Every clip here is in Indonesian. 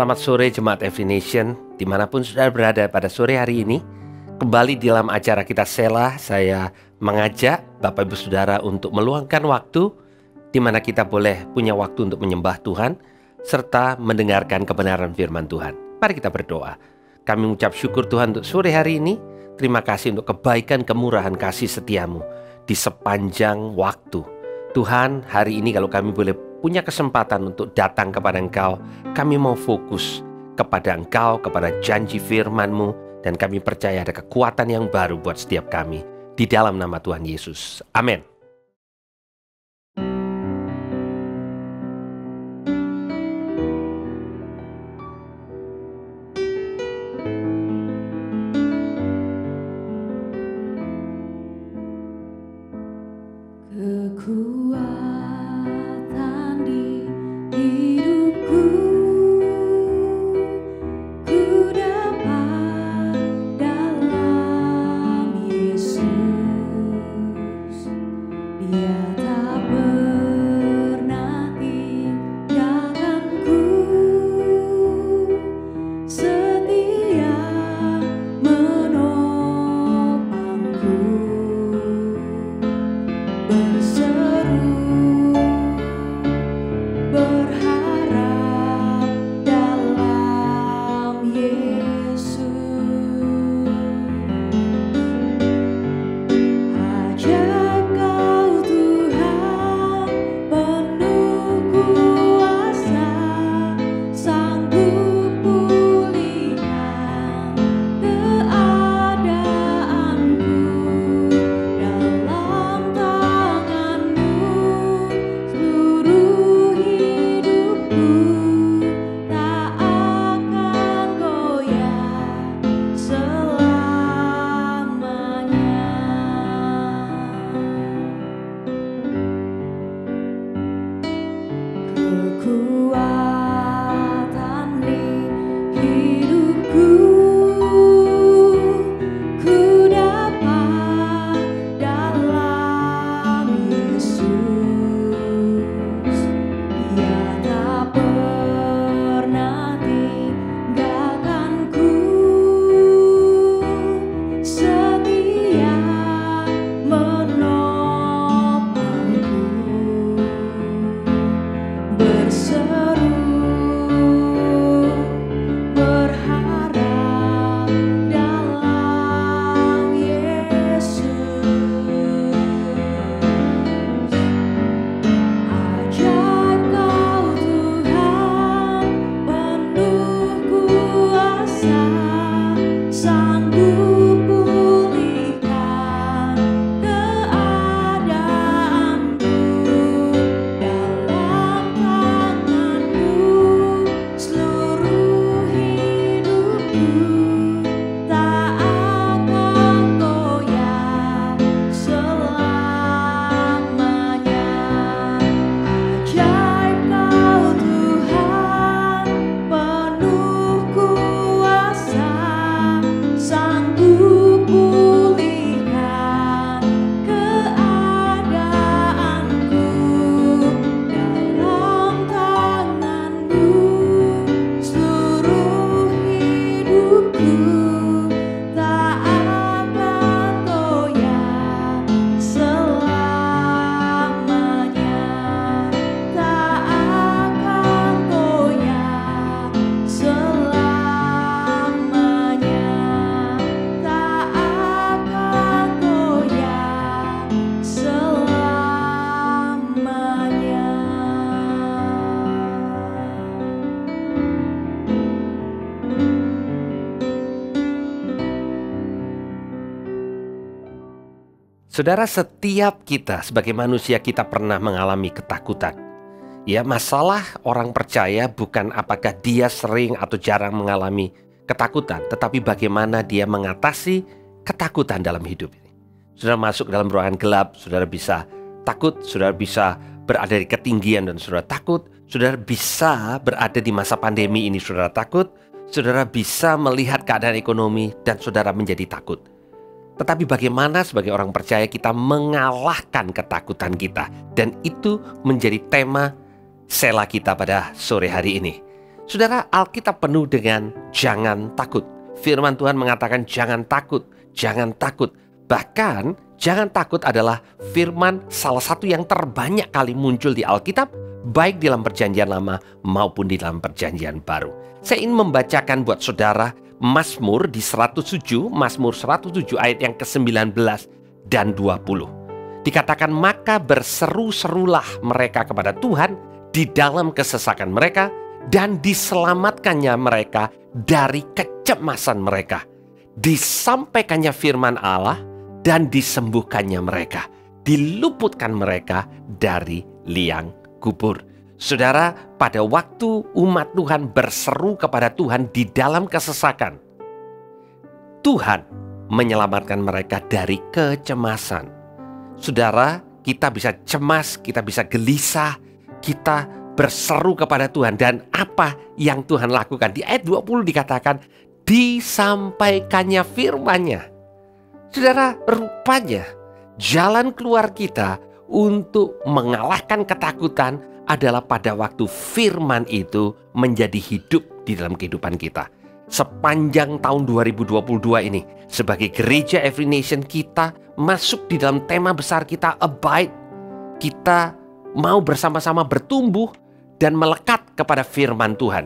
Selamat sore Jemaat Every Nation, dimanapun saudara berada pada sore hari ini. Kembali dalam acara kita Selah, saya mengajak Bapak Ibu Saudara untuk meluangkan waktu di mana kita boleh punya waktu untuk menyembah Tuhan serta mendengarkan kebenaran firman Tuhan. Mari kita berdoa. Kami mengucap syukur Tuhan untuk sore hari ini. Terima kasih untuk kebaikan, kemurahan, kasih setiamu di sepanjang waktu. Tuhan, hari ini kalau kami boleh punya kesempatan untuk datang kepada Engkau, kami mau fokus kepada Engkau, kepada janji firman-Mu, dan kami percaya ada kekuatan yang baru buat setiap kami. Di dalam nama Tuhan Yesus. Amin. Kekuatan di hidupku, ku dapat dalam Yesus. Dia tak pernah tinggalkanku, setia menopangku. Berseru, berharap dalam Yesus. Ajaib Kau Tuhan, penuh kuasa, sanggup pulihkan keadaanku. Dalam tangan-Mu seluruh hidupku tak akan goyah selamanya. Kekuatan di hidupku, ku dapat dalam Yesus. Dia tak pernah tinggalkanku, setia menopangku. Berseru, berharap dalam Yesus. Ajaib Kau Tuhan, penuh kuasa, sanggup pulihkan keadaanku. Dalam tangan-Mu seluruh hidupku tak akan goyah selamanya. Ajaib Kau Tuhan, penuh kuasa, sanggup pulihkan keadaanku. Dalam tangan-Mu seluruh hidupku tak akan goyah selamanya. Tak akan goyah selamanya. Tak akan goyah selamanya. Saudara, setiap kita sebagai manusia kita pernah mengalami ketakutan. Ya, masalah orang percaya bukan apakah dia sering atau jarang mengalami ketakutan, tetapi bagaimana dia mengatasi ketakutan dalam hidup ini. Saudara masuk dalam ruangan gelap, saudara bisa takut, saudara bisa berada di ketinggian dan saudara takut, saudara bisa berada di masa pandemi ini, saudara takut, saudara bisa melihat keadaan ekonomi dan saudara menjadi takut. Tetapi bagaimana sebagai orang percaya kita mengalahkan ketakutan kita. Dan itu menjadi tema Selah kita pada sore hari ini. Saudara, Alkitab penuh dengan jangan takut. Firman Tuhan mengatakan jangan takut, jangan takut. Bahkan jangan takut adalah firman salah satu yang terbanyak kali muncul di Alkitab, baik di dalam Perjanjian Lama maupun di dalam Perjanjian Baru. Saya ingin membacakan buat saudara Mazmur di 107, Mazmur 107 ayat yang ke-19 dan 20. Dikatakan, maka berseru-serulah mereka kepada Tuhan di dalam kesesakan mereka, dan diselamatkannya mereka dari kecemasan mereka. Disampaikannya firman Allah dan disembuhkannya mereka. Diluputkan mereka dari liang kubur. Saudara, pada waktu umat Tuhan berseru kepada Tuhan di dalam kesesakan, Tuhan menyelamatkan mereka dari kecemasan. Saudara, kita bisa cemas, kita bisa gelisah, kita berseru kepada Tuhan. Dan apa yang Tuhan lakukan? Di ayat 20 dikatakan, disampaikannya firman-Nya. Saudara, rupanya jalan keluar kita untuk mengalahkan ketakutan adalah pada waktu firman itu menjadi hidup di dalam kehidupan kita. Sepanjang tahun 2022 ini, sebagai gereja Every Nation, kita masuk di dalam tema besar kita, Abide. Kita mau bersama-sama bertumbuh dan melekat kepada firman Tuhan.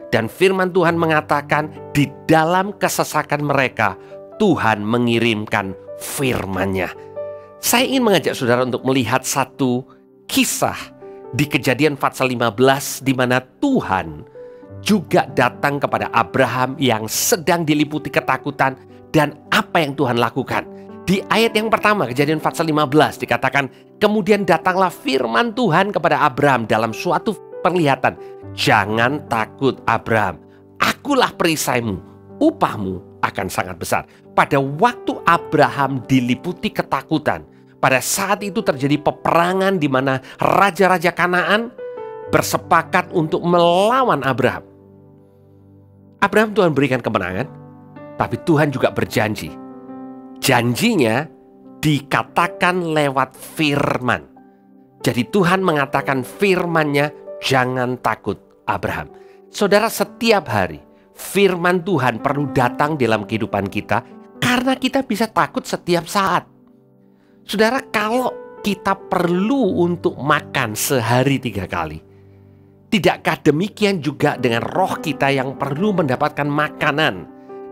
Dan firman Tuhan mengatakan di dalam kesesakan mereka, Tuhan mengirimkan firman-Nya. Saya ingin mengajak saudara untuk melihat satu kisah di Kejadian pasal 15, di mana Tuhan juga datang kepada Abraham yang sedang diliputi ketakutan. Dan apa yang Tuhan lakukan? Di ayat yang pertama, Kejadian pasal 15 dikatakan, kemudian datanglah firman Tuhan kepada Abraham dalam suatu penglihatan. Jangan takut Abraham, akulah perisaimu, upahmu akan sangat besar. Pada waktu Abraham diliputi ketakutan, pada saat itu terjadi peperangan di mana raja-raja Kanaan bersepakat untuk melawan Abraham. Abraham Tuhan berikan kemenangan, tapi Tuhan juga berjanji. Janjinya dikatakan lewat firman. Jadi Tuhan mengatakan firman-Nya, jangan takut Abraham. Saudara, setiap hari firman Tuhan perlu datang dalam kehidupan kita karena kita bisa takut setiap saat. Saudara, kalau kita perlu untuk makan sehari 3 kali, tidakkah demikian juga dengan roh kita yang perlu mendapatkan makanan?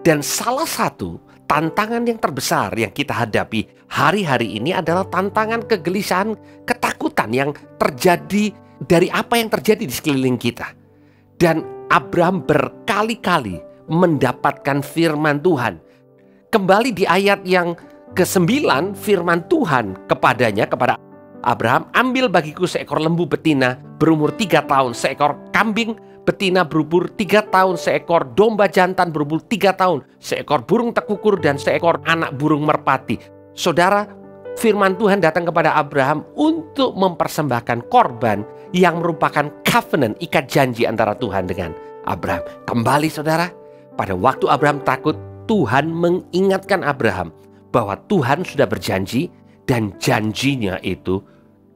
Dan salah satu tantangan yang terbesar yang kita hadapi hari-hari ini adalah tantangan kegelisahan, ketakutan yang terjadi dari apa yang terjadi di sekeliling kita. Dan Abraham berkali-kali mendapatkan firman Tuhan. Kembali di ayat yang ke-9, firman Tuhan kepadanya, kepada Abraham, ambil bagiku seekor lembu betina berumur 3 tahun, seekor kambing betina berumur 3 tahun, seekor domba jantan berumur 3 tahun, seekor burung tekukur, dan seekor anak burung merpati. Saudara, firman Tuhan datang kepada Abraham untuk mempersembahkan korban yang merupakan covenant, ikat janji antara Tuhan dengan Abraham. Kembali saudara, pada waktu Abraham takut, Tuhan mengingatkan Abraham bahwa Tuhan sudah berjanji dan janjinya itu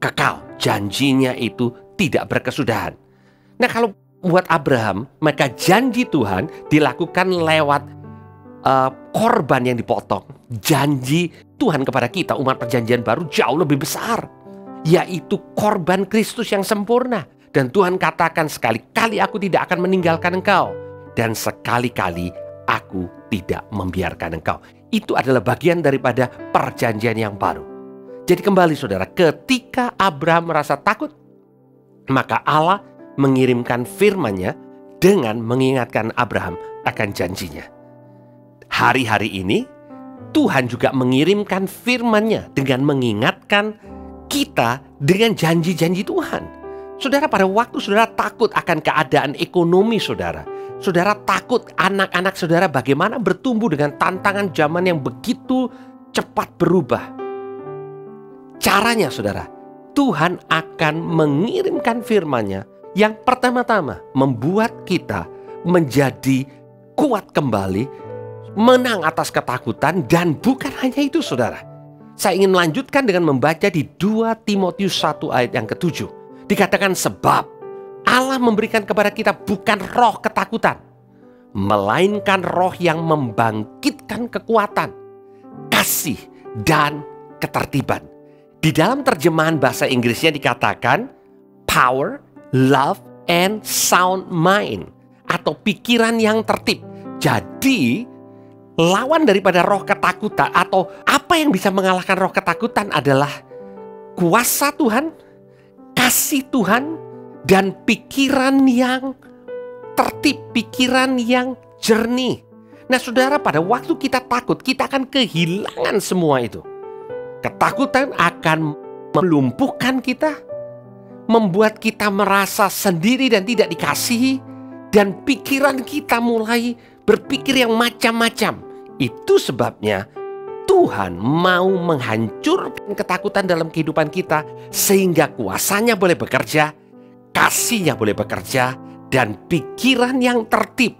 kekal. Janjinya itu tidak berkesudahan. Nah, kalau buat Abraham, maka janji Tuhan dilakukan lewat korban yang dipotong. Janji Tuhan kepada kita, umat perjanjian baru, jauh lebih besar, yaitu korban Kristus yang sempurna. Dan Tuhan katakan, sekali-kali aku tidak akan meninggalkan engkau, dan sekali-kali aku tidak membiarkan engkau. Itu adalah bagian daripada perjanjian yang baru. Jadi kembali saudara, ketika Abraham merasa takut, maka Allah mengirimkan firman-Nya dengan mengingatkan Abraham akan janjinya. Hari-hari ini Tuhan juga mengirimkan firman-Nya dengan mengingatkan kita dengan janji-janji Tuhan. Saudara, pada waktu saudara takut akan keadaan ekonomi saudara, saudara takut anak-anak saudara bagaimana bertumbuh dengan tantangan zaman yang begitu cepat berubah. Caranya saudara, Tuhan akan mengirimkan firman-Nya yang pertama-tama membuat kita menjadi kuat kembali, menang atas ketakutan. Dan bukan hanya itu saudara, saya ingin melanjutkan dengan membaca di 2 Timotius 1 ayat yang ke-7. Dikatakan, sebab Allah memberikan kepada kita bukan roh ketakutan, melainkan roh yang membangkitkan kekuatan, kasih, dan ketertiban. Di dalam terjemahan bahasa Inggrisnya dikatakan power, love, and sound mind, atau pikiran yang tertib. Jadi lawan daripada roh ketakutan, atau apa yang bisa mengalahkan roh ketakutan adalah kuasa Tuhan, kasih Tuhan, dan pikiran yang tertib, pikiran yang jernih. Nah saudara, pada waktu kita takut, kita akan kehilangan semua itu. Ketakutan akan melumpuhkan kita, membuat kita merasa sendiri dan tidak dikasihi, dan pikiran kita mulai berpikir yang macam-macam. Itu sebabnya Tuhan mau menghancurkan ketakutan dalam kehidupan kita, sehingga kuasanya boleh bekerja, kasihnya boleh bekerja, dan pikiran yang tertib,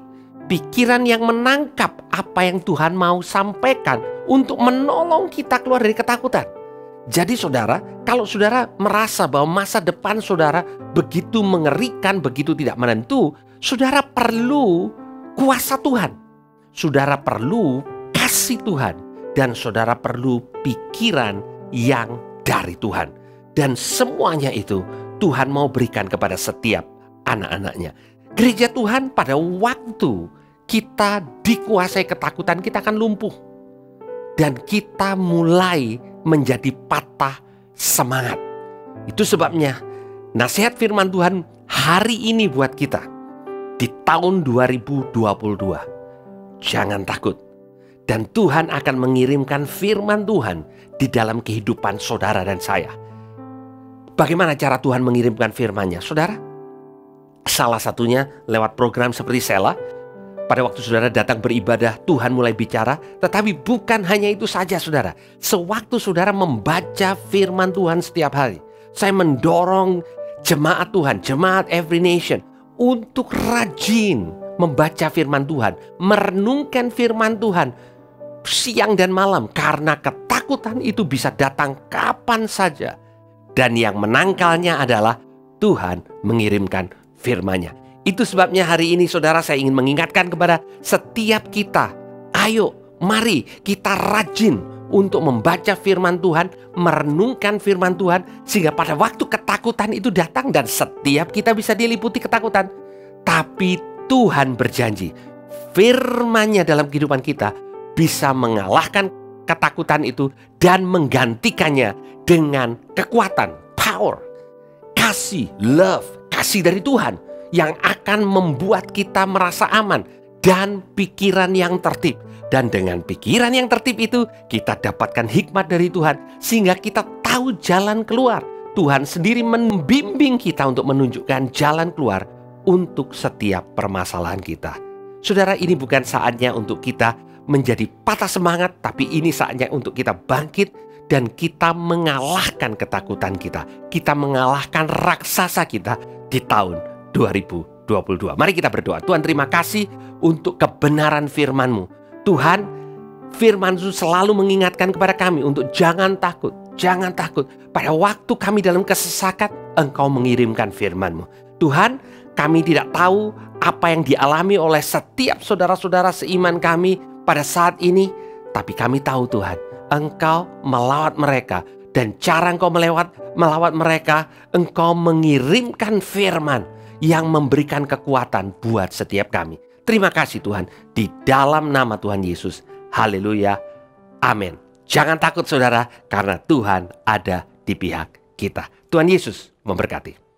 pikiran yang menangkap apa yang Tuhan mau sampaikan untuk menolong kita keluar dari ketakutan. Jadi saudara, kalau saudara merasa bahwa masa depan saudara begitu mengerikan, begitu tidak menentu, saudara perlu kuasa Tuhan, saudara perlu kasih Tuhan, dan saudara perlu pikiran yang dari Tuhan. Dan semuanya itu Tuhan mau berikan kepada setiap anak-anaknya. Gereja Tuhan, pada waktu kita dikuasai ketakutan, kita akan lumpuh. Dan kita mulai menjadi patah semangat. Itu sebabnya nasihat firman Tuhan hari ini buat kita di tahun 2022. Jangan takut. Dan Tuhan akan mengirimkan firman Tuhan di dalam kehidupan saudara dan saya. Bagaimana cara Tuhan mengirimkan firman-Nya, saudara? Salah satunya lewat program seperti Sela. Pada waktu saudara datang beribadah, Tuhan mulai bicara. Tetapi bukan hanya itu saja, saudara. Sewaktu saudara membaca firman Tuhan setiap hari, saya mendorong jemaat Tuhan, jemaat Every Nation, untuk rajin membaca firman Tuhan, merenungkan firman Tuhan siang dan malam. Karena ketakutan itu bisa datang kapan saja. Dan yang menangkalnya adalah Tuhan mengirimkan firman-Nya. Itu sebabnya hari ini saudara, saya ingin mengingatkan kepada setiap kita, ayo mari kita rajin untuk membaca firman Tuhan, merenungkan firman Tuhan, sehingga pada waktu ketakutan itu datang, dan setiap kita bisa diliputi ketakutan, tapi Tuhan berjanji firman-Nya dalam kehidupan kita bisa mengalahkan ketakutan itu dan menggantikannya dengan kekuatan, power, kasih, love, kasih dari Tuhan yang akan membuat kita merasa aman dan pikiran yang tertib. Dan dengan pikiran yang tertib itu kita dapatkan hikmat dari Tuhan sehingga kita tahu jalan keluar. Tuhan sendiri membimbing kita untuk menunjukkan jalan keluar untuk setiap permasalahan kita. Saudara, ini bukan saatnya untuk kita menjadi patah semangat, tapi ini saatnya untuk kita bangkit dan kita mengalahkan ketakutan kita. Kita mengalahkan raksasa kita di tahun 2022. Mari kita berdoa. Tuhan, terima kasih untuk kebenaran firman-Mu. Tuhan, firman-Mu selalu mengingatkan kepada kami untuk jangan takut, jangan takut. Pada waktu kami dalam kesesakan, Engkau mengirimkan firman-Mu. Tuhan, kami tidak tahu apa yang dialami oleh setiap saudara-saudara seiman kami pada saat ini, tapi kami tahu Tuhan, Engkau melawat mereka, dan cara Engkau melawat mereka, Engkau mengirimkan firman yang memberikan kekuatan buat setiap kami. Terima kasih Tuhan, di dalam nama Tuhan Yesus. Haleluya, amin. Jangan takut saudara, karena Tuhan ada di pihak kita. Tuhan Yesus memberkati.